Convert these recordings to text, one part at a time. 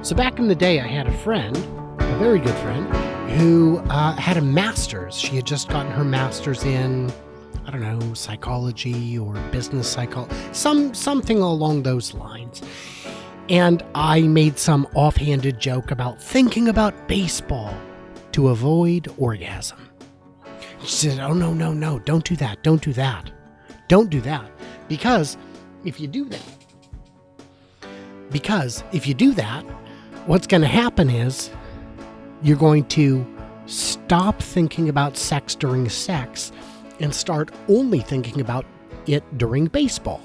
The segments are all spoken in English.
So back in the day, I had a friend, a very good friend, who had a master's. She had just gotten her master's in, I don't know, psychology or business psychology, something along those lines. And I made some offhanded joke about thinking about baseball to avoid orgasm. She said, oh, no, don't do that. Don't do that. Don't do that. Because if you do that, what's going to happen is you're going to stop thinking about sex during sex and start only thinking about it during baseball.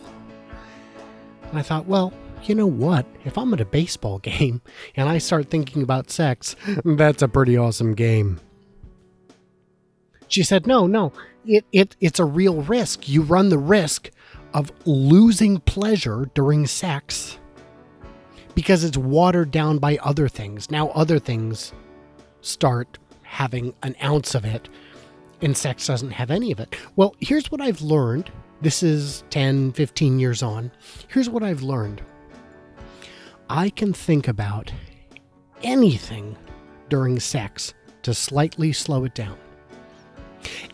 And I thought, well, you know what? If I'm at a baseball game and I start thinking about sex, that's a pretty awesome game. She said, no, it's a real risk. You run the risk of losing pleasure during sex because it's watered down by other things. Now other things start having an ounce of it and sex doesn't have any of it. Well, here's what I've learned. This is 10, 15 years on. Here's what I've learned. I can think about anything during sex to slightly slow it down.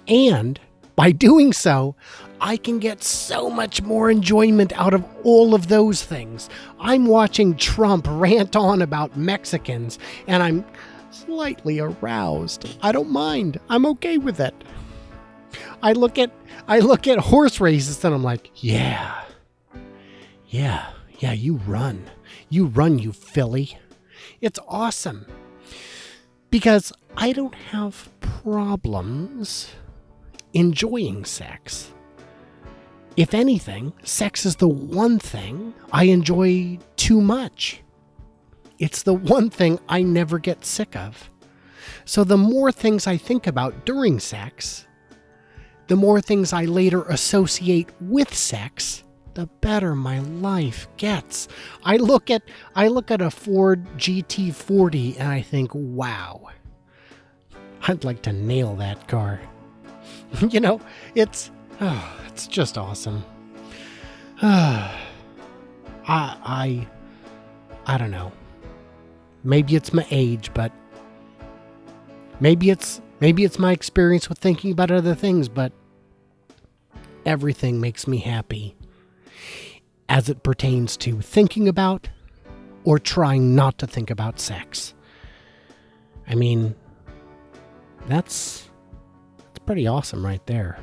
And by doing so, I can get so much more enjoyment out of all of those things. I'm watching Trump rant on about Mexicans, and I'm slightly aroused. I don't mind. I'm okay with it. I look at horse races, and I'm like, yeah, you run. You run, you filly. It's awesome. Because I don't have problems enjoying sex. If anything, sex is the one thing I enjoy too much. It's the one thing I never get sick of. So the more things I think about during sex, the more things I later associate with sex, the better my life gets. I look at a Ford GT40 and I think, wow, I'd like to nail that car. You know, it's just awesome. I don't know. Maybe it's my age, but maybe it's my experience with thinking about other things, but everything makes me happy as it pertains to thinking about or trying not to think about sex. I mean, that's pretty awesome right there.